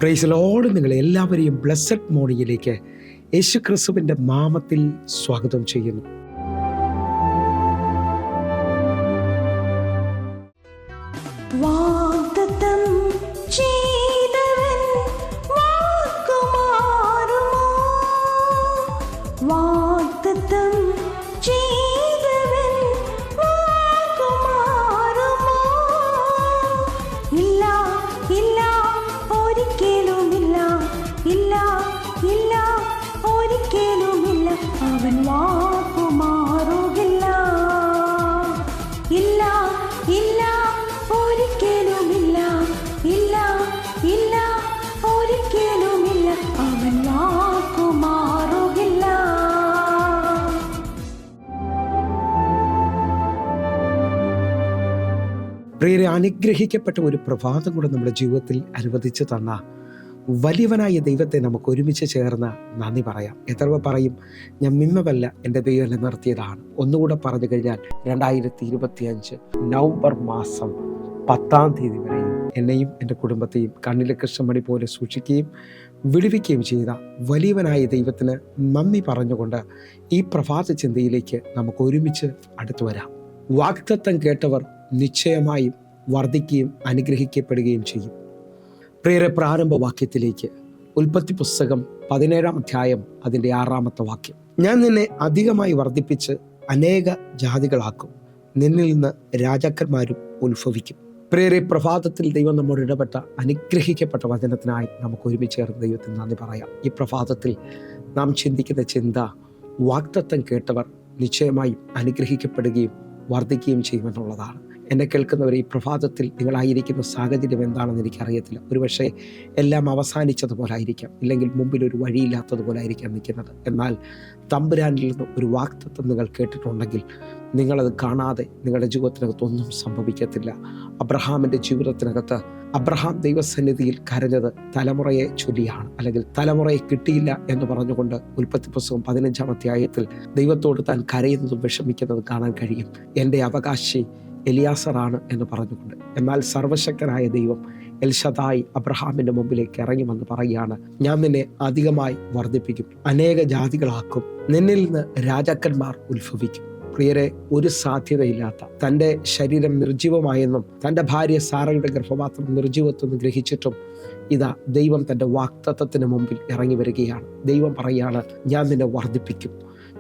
Praise Lord. നിങ്ങളെ എല്ലാവരെയും blessed മോർണിംഗിലേക്ക് യേശു ക്രിസ്തുവിൻ്റെ നാമത്തിൽ സ്വാഗതം ചെയ്യുന്നു. വാഗ്ദത്തം ചെയ്തവൻ വാക്കുമാറുമോ? വാഗ്ദത്തം ചെയ്തവൻ വാക്കുമാറുമോ? ഇല്ല, ഇല്ല, ഒരിക്കലുമില്ല. ഇല്ല, ഇല്ല, ഒരിക്കലുമില്ല. അവൻ വാക്കുമാറുകില്ല. ഇല്ല, ഇല്ല, ഒരിക്കലുമില്ല. ഇല്ല, ഇല്ല, ഒരിക്കലുമില്ല. അവൻ വാക്കുമാറുകില്ല. പ്രിയരെ, അനുഗ്രഹിക്കപ്പെട്ട ഒരു പ്രഭാതം കൂടെ നമ്മുടെ ജീവിതത്തിൽ അനുവദിച്ചു തന്ന വലിയവനായ ദൈവത്തെ നമുക്ക് ഒരുമിച്ച് ചേർന്ന് നന്ദി പറയാം. എത്ര പറയും, ഞാൻ മിമ്മവല്ല, എൻ്റെ ദൈവം എന്നെ നിർത്തിയതാണ്. ഒന്നുകൂടെ പറഞ്ഞു കഴിഞ്ഞാൽ 2025 നവംബർ മാസം 10-ാം തീയതി വരെയും എന്നെയും എൻ്റെ കുടുംബത്തെയും കണ്ണിലെ കൃഷ്ണമണി പോലെ സൂക്ഷിക്കുകയും വിടുവിക്കുകയും ചെയ്ത വലിയവനായ ദൈവത്തിന് നന്ദി പറഞ്ഞുകൊണ്ട് ഈ പ്രഭാത ചിന്തയിലേക്ക് നമുക്ക് ഒരുമിച്ച് അടുത്തു വരാം. വാഗ്ദത്തം കേട്ടവർ നിശ്ചയമായും വർദ്ധിക്കുകയും അനുഗ്രഹിക്കപ്പെടുകയും ചെയ്യും. പ്രിയരെ, പ്രാരംഭ വാക്യത്തിലേക്ക്, ഉൽപ്പത്തി പുസ്തകം 17-ാം അധ്യായം അതിൻ്റെ 6-ാമത്തെ വാക്യം. ഞാൻ നിന്നെ അധികമായി വർദ്ധിപ്പിച്ച് അനേക ജാതികളാക്കും, നിന്നിൽ നിന്ന് രാജാക്കന്മാരും ഉത്ഭവിക്കും. പ്രിയരെ, പ്രഭാതത്തിൽ ദൈവം നമ്മോട് ഇടപെട്ട അനുഗ്രഹിക്കപ്പെട്ട വചനത്തിനായി നമുക്ക് ഒരുമിച്ച് ചേർന്ന് ദൈവത്തിന് നന്ദി പറയാം. ഈ പ്രഭാതത്തിൽ നാം ചിന്തിക്കുന്ന ചിന്ത, വാഗ്ദത്തം കേട്ടവർ നിശ്ചയമായും അനുഗ്രഹിക്കപ്പെടുകയും വർദ്ധിക്കുകയും ചെയ്യുമെന്നുള്ളതാണ്. എന്നെ കേൾക്കുന്നവർ, ഈ പ്രഭാതത്തിൽ നിങ്ങളായിരിക്കുന്ന സാഹചര്യം എന്താണെന്ന് എനിക്കറിയത്തില്ല. ഒരുപക്ഷെ എല്ലാം അവസാനിച്ചതുപോലെ ആയിരിക്കാം, ഇല്ലെങ്കിൽ മുമ്പിൽ ഒരു വഴിയില്ലാത്തതുപോലെ ആയിരിക്കാം നിൽക്കുന്നത്. എന്നാൽ തമ്പുരാനിൽ നിന്ന് ഒരു വാഗ്ദത്തം നിങ്ങൾ കേട്ടിട്ടുണ്ടെങ്കിൽ നിങ്ങളത് കാണാതെ നിങ്ങളുടെ ജീവിതത്തിനകത്ത് ഒന്നും സംഭവിക്കത്തില്ല. അബ്രഹാമിൻ്റെ ജീവിതത്തിനകത്ത് അബ്രഹാം ദൈവസന്നിധിയിൽ കരഞ്ഞത് തലമുറയെ ചൊല്ലിയാണ്, അല്ലെങ്കിൽ തലമുറയെ കിട്ടിയില്ല എന്ന് പറഞ്ഞുകൊണ്ട് ഉൽപ്പത്തി പുസ്തകം 15-ാം അധ്യായത്തിൽ ദൈവത്തോട് താൻ കരയുന്നതും വിഷമിക്കുന്നതും കാണാൻ കഴിയും. എൻ്റെ അവകാശി എലിയാസറാണ് എന്ന് പറഞ്ഞുകൊണ്ട്. എന്നാൽ സർവശക്തനായ ദൈവം എൽഷദായി അബ്രഹാമിൻ്റെ മുമ്പിലേക്ക് ഇറങ്ങി വന്ന് പറയുകയാണ്, ഞാൻ നിന്നെ അധികമായി വർദ്ധിപ്പിക്കും, അനേക ജാതികളാക്കും, നിന്നിൽ നിന്ന് രാജാക്കന്മാർ ഉത്ഭവിക്കും. പ്രിയരെ, ഒരു സാധ്യതയില്ലാത്ത, തൻ്റെ ശരീരം നിർജീവമായെന്നും തൻ്റെ ഭാര്യ സാറയുടെ ഗർഭപാത്രം നിർജീവത്വം ഗ്രഹിച്ചിട്ടും ഇതാ ദൈവം തൻ്റെ വാഗ്ദത്തത്തിന് മുമ്പിൽ ഇറങ്ങി വരികയാണ്. ദൈവം പറയുകയാണ്, ഞാൻ നിന്നെ വർദ്ധിപ്പിക്കും,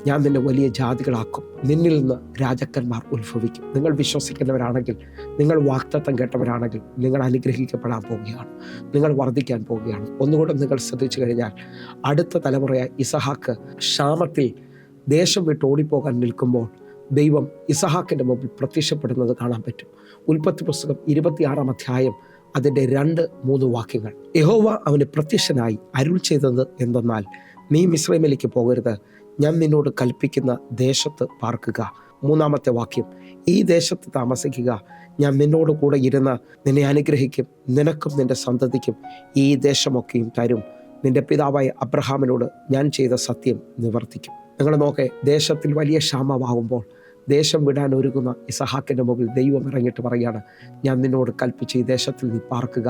ഞാൻ നിന്നെ വലിയ ജാതികളാക്കും, നിന്നിൽ നിന്ന് രാജാക്കന്മാർ ഉത്ഭവിക്കും. നിങ്ങൾ വിശ്വസിക്കുന്നവരാണെങ്കിൽ, നിങ്ങൾ വാഗ്ദത്തം കേട്ടവരാണെങ്കിൽ, നിങ്ങൾ അനുഗ്രഹിക്കപ്പെടാൻ പോവുകയാണ്, നിങ്ങൾ വർദ്ധിക്കാൻ പോവുകയാണ്. ഒന്നുകൂടെ നിങ്ങൾ ശ്രദ്ധിച്ചു കഴിഞ്ഞാൽ, അടുത്ത തലമുറയായ ഇസഹാക്ക് ക്ഷാമത്തിൽ ദേശം വിട്ട് ഓടിപ്പോകാൻ നിൽക്കുമ്പോൾ ദൈവം ഇസഹാക്കിൻ്റെ മുമ്പിൽ പ്രത്യക്ഷപ്പെടുന്നത് കാണാൻ പറ്റും. ഉൽപ്പത്തി പുസ്തകം 26-ാം അധ്യായം അതിൻ്റെ 2-3 വാക്യങ്ങൾ. യഹോവ അവന് പ്രത്യക്ഷനായി അരുൾ ചെയ്തത് എന്തെന്നാൽ, നീ മിസ്രൈമിലേക്ക് പോകരുത്, ഞാൻ നിന്നോട് കൽപ്പിക്കുന്ന ദേശത്ത് പാർക്കുക. 3-ാമത്തെ വാക്യം, ഈ ദേശത്ത് താമസിക്കുക, ഞാൻ നിന്നോട് കൂടെ ഇരുന്ന് നിന്നെ അനുഗ്രഹിക്കും, നിനക്കും നിന്റെ സന്തതിക്കും ഈ ദേശമൊക്കെയും തരും, നിന്റെ പിതാവായ അബ്രഹാമിനോട് ഞാൻ ചെയ്ത സത്യം നിവർത്തിക്കും. നിങ്ങൾ നോക്കേ, ദേശത്തിൽ വലിയ ക്ഷാമമാകുമ്പോൾ ദേശം വിടാൻ ഒരുങ്ങുന്ന ഇസഹാക്കിൻ്റെ മുമ്പിൽ ദൈവം ഇറങ്ങിയിട്ട് പറയുകയാണ്, ഞാൻ നിന്നോട് കൽപ്പിച്ച് ഈ ദേശത്തിൽ നീ പാർക്കുക,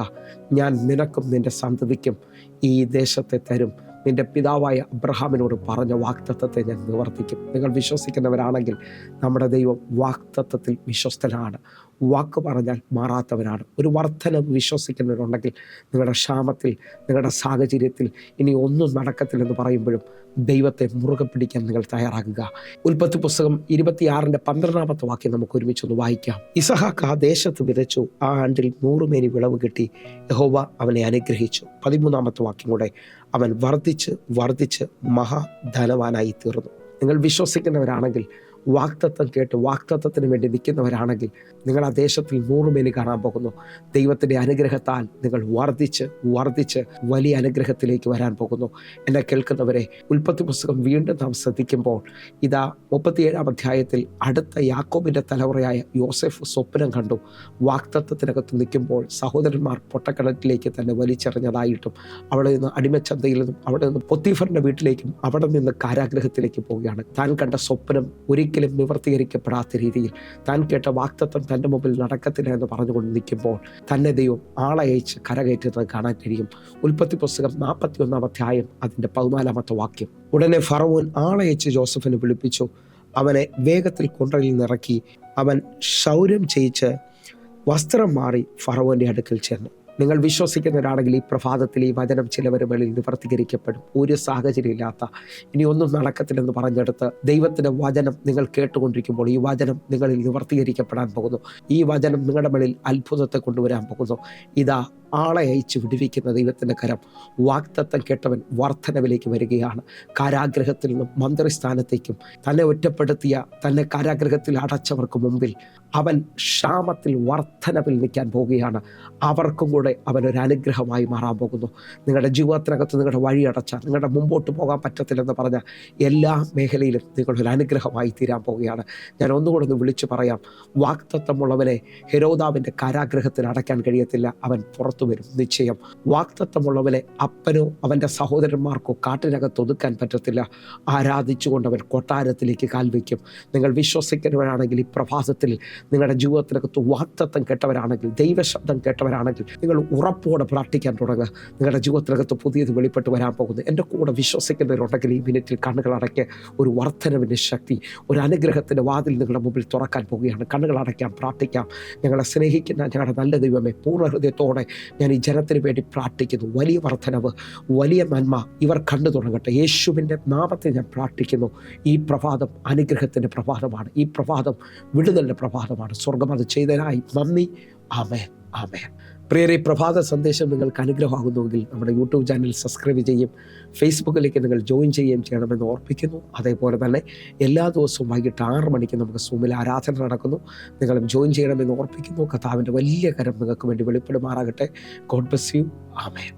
ഞാൻ നിനക്കും നിന്റെ സന്തതിക്കും ഈ ദേശത്തെ തരും, നിന്റെ പിതാവായ അബ്രഹാമിനോട് പറഞ്ഞ വാഗ്ദത്തത്തെ ഞാൻ നിവർത്തിക്കും. നിങ്ങൾ വിശ്വസിക്കുന്നവരാണെങ്കിൽ നമ്മുടെ ദൈവം വാഗ്ദത്തത്തിൽ വിശ്വസ്തനാണ്, വാക്ക് പറഞ്ഞാൽ മാറാത്തവനാണ്. ഒരു വർധന വിശ്വസിക്കുന്നവരുണ്ടെങ്കിൽ, നിങ്ങളുടെ ക്ഷാമത്തിൽ, നിങ്ങളുടെ സാഹചര്യത്തിൽ ഇനി ഒന്നും നടക്കത്തില്ലെന്ന് പറയുമ്പോഴും ദൈവത്തെ മുറുകെ പിടിക്കാൻ നിങ്ങൾ തയ്യാറാകുക. ഉൽപ്പത്തി പുസ്തകം 26-ന്റെ 12-ാമത്തെ വാക്യം നമുക്ക് ഒരുമിച്ചൊന്ന് വായിക്കാം. ഇസഹാക്ക് ആ ദേശത്ത് വിതച്ചു, ആ ആണ്ടിൽ 100 മേനി വിളവ് കിട്ടി, യഹോവ അവനെ അനുഗ്രഹിച്ചു. 13-ാമത്തെ വാക്യം കൂടെ, അവൻ വർദ്ധിച്ച് വർദ്ധിച്ച് മഹാധനവാനായി തീർന്നു. നിങ്ങൾ വിശ്വസിക്കുന്നവരാണെങ്കിൽ, വാഗ്ദത്തം കേട്ട് വാഗ്ദത്തത്തിന് വേണ്ടി നിൽക്കുന്നവരാണെങ്കിൽ, നിങ്ങൾ ആ ദേശത്തിൽ 100 മേനി കാണാൻ പോകുന്നു. ദൈവത്തിൻ്റെ അനുഗ്രഹത്താൽ നിങ്ങൾ വർദ്ധിച്ച് വർദ്ധിച്ച് വലിയ അനുഗ്രഹത്തിലേക്ക് വരാൻ പോകുന്നു. എന്നെ കേൾക്കുന്നവരെ, ഉൽപ്പത്തി പുസ്തകം വീണ്ടും നാം ശ്രദ്ധിക്കുമ്പോൾ ഇതാ 37-ാം അധ്യായത്തിൽ അടുത്ത യാക്കോബിൻ്റെ തലമുറയായ യോസെഫ് സ്വപ്നം കണ്ടു. വാഗ്ദത്തത്തിനകത്ത് നിൽക്കുമ്പോൾ സഹോദരന്മാർ പൊട്ടക്കിണറ്റിലേക്ക് തന്നെ വലിച്ചെറിഞ്ഞതായിട്ടും, അവിടെ നിന്ന് അടിമച്ചന്തയിൽ നിന്നും, അവിടെ നിന്ന് പൊത്തീഫറിൻ്റെ വീട്ടിലേക്കും, അവിടെ നിന്ന് കാരാഗ്രഹത്തിലേക്ക് പോവുകയാണ്. താൻ കണ്ട സ്വപ്നം ഒരിക്കലും ഒരിക്കലും നിവർത്തീകരിക്കപ്പെടാത്ത രീതിയിൽ താൻ കേട്ട വാഗ്ദത്തം തൻ്റെ മുമ്പിൽ നടക്കത്തില്ല എന്ന് പറഞ്ഞുകൊണ്ട് നിൽക്കുമ്പോൾ തന്നെ ദൈവം ആളയച്ച് കരകയറ്റുന്നത് കാണാൻ കഴിയും. ഉൽപ്പത്തി പുസ്തകം 41 അധ്യായം അതിൻ്റെ 14 വാക്യം. ഉടനെ ഫറവോൻ ആളയച്ച് ജോസഫിനെ വിളിപ്പിച്ചു. അവനെ വേഗത്തിൽ കുണ്ടലിൽ നിറക്കി. അവൻ ക്ഷൗരം ചെയ്യിച്ച് വസ്ത്രം മാറി ഫറവോൻ്റെ അടുക്കൽ ചെന്നു. നിങ്ങൾ വിശ്വസിക്കുന്നവരാണെങ്കിൽ ഈ പ്രഭാതത്തിൽ ഈ വചനം ചിലവരുടെ മേളിൽ നിവർത്തീകരിക്കപ്പെടും. ഒരു സാഹചര്യമില്ലാത്ത ഇനി ഒന്നും നടക്കത്തില്ലെന്ന് പറഞ്ഞെടുത്ത് ദൈവത്തിൻ്റെ വചനം നിങ്ങൾ കേട്ടുകൊണ്ടിരിക്കുമ്പോൾ ഈ വചനം നിങ്ങളിൽ നിവർത്തീകരിക്കപ്പെടാൻ പോകുന്നു. ഈ വചനം നിങ്ങളുടെ മേളിൽ അത്ഭുതത്തെ കൊണ്ടുവരാൻ പോകുന്നു. ഇതാ ആളെ അയച്ച് വിടുവിക്കുന്ന ദൈവത്തിൻ്റെ കരം. വാഗ്ദത്തം കേട്ടവൻ വർധനവിലേക്ക് വരികയാണ്. കാരാഗ്രഹത്തിൽ നിന്നും മന്ത്രിസ്ഥാനത്തേക്കും തന്നെ ഒറ്റപ്പെടുത്തിയ തന്നെ കാരാഗ്രഹത്തിൽ അടച്ചവർക്ക് മുമ്പിൽ അവൻ ക്ഷാമത്തിൽ വർധനവിൽ നിൽക്കാൻ പോവുകയാണ്. അവർക്കും കൂടെ അവനൊരു അനുഗ്രഹമായി മാറാൻ പോകുന്നു. നിങ്ങളുടെ ജീവിതത്തിനകത്ത് നിങ്ങളുടെ വഴി അടച്ച, നിങ്ങളുടെ മുമ്പോട്ട് പോകാൻ പറ്റത്തില്ലെന്ന് പറഞ്ഞ എല്ലാ മേഖലയിലും നിങ്ങളൊരു അനുഗ്രഹമായി തീരാൻ പോവുകയാണ്. ഞാൻ ഒന്നുകൂടെ ഒന്ന് വിളിച്ചു പറയാം. വാഗ്ദത്തമുള്ളവനെ ഹെരോദാവിൻ്റെ കാരാഗ്രഹത്തിൽ അടയ്ക്കാൻ കഴിയത്തില്ല. അവൻ പുറത്തു വരും നിശ്ചയം. വാഗ്ദത്തമുള്ളവനെ അപ്പനോ അവൻ്റെ സഹോദരന്മാർക്കോ കാട്ടിനകത്ത് ഒതുക്കാൻ പറ്റത്തില്ല. ആരാധിച്ചുകൊണ്ട് അവൻ കൊട്ടാരത്തിലേക്ക് കാൽവയ്ക്കും. നിങ്ങൾ വിശ്വസിക്കുന്നവരാണെങ്കിൽ ഈ പ്രഭാതത്തിൽ നിങ്ങളുടെ ജീവിതത്തിനകത്ത് വാഗ്ദത്തം കേട്ടവരാണെങ്കിൽ, ദൈവശബ്ദം കേട്ടവരാണെങ്കിൽ നിങ്ങൾ ഉറപ്പോടെ പ്രാർത്ഥിക്കാൻ തുടങ്ങുക. നിങ്ങളുടെ ജീവിതത്തിനകത്ത് പുതിയത് വെളിപ്പെട്ട് വരാൻ പോകുന്നു. എൻ്റെ കൂടെ വിശ്വസിക്കുന്നവരുണ്ടെങ്കിൽ ഈ മിനിറ്റിൽ കണ്ണുകളടയ്ക്ക് ഒരു വർധനവിൻ്റെ ശക്തി, ഒരു അനുഗ്രഹത്തിൻ്റെ വാതിൽ നിങ്ങളുടെ മുമ്പിൽ തുറക്കാൻ പോവുകയാണ്. കണ്ണുകളടയ്ക്കാം, പ്രാർത്ഥിക്കാം. ഞങ്ങളെ സ്നേഹിക്കുന്ന ഞങ്ങളുടെ നല്ല ദൈവമേ, പൂർണ്ണ ഹൃദയത്തോടെ ഞാൻ ഈ ജനത്തിന് വേണ്ടി പ്രാർത്ഥിക്കുന്നു. വലിയ വർധനവ്, വലിയ നന്മ ഇവർ കണ്ടു തുടങ്ങട്ടെ. യേശുവിൻ്റെ നാമത്തിൽ ഞാൻ പ്രാർത്ഥിക്കുന്നു. ഈ പ്രഭാതം അനുഗ്രഹത്തിൻ്റെ പ്രഭാതമാണ്. ഈ പ്രഭാതം വിടുതലിൻ്റെ പ്രഭാതമാണ്. സ്വർഗം അത് ചെയ്തതിനായി നന്ദി. ആമേൻ, ആമേൻ. പ്രിയരെ, പ്രഭാത സന്ദേശം നിങ്ങൾക്ക് അനുഗ്രഹമാകുന്നുവെങ്കിൽ നമ്മുടെ യൂട്യൂബ് ചാനൽ സബ്സ്ക്രൈബ് ചെയ്യും, ഫേസ്ബുക്കിലേക്ക് നിങ്ങൾ ജോയിൻ ചെയ്യുകയും ചെയ്യണമെന്ന് ഓർപ്പിക്കുന്നു. അതേപോലെ തന്നെ എല്ലാ ദിവസവും വൈകിട്ട് 6 മണിക്ക് നമുക്ക് സൂമിൽ ആരാധന നടക്കുന്നു. നിങ്ങളും ജോയിൻ ചെയ്യണമെന്ന് ഓർപ്പിക്കുന്നു. കർത്താവിൻ്റെ വലിയ കരം നിങ്ങൾക്ക് വേണ്ടി വെളിപ്പെടുമാറാകട്ടെ. God bless you. ആമേൻ.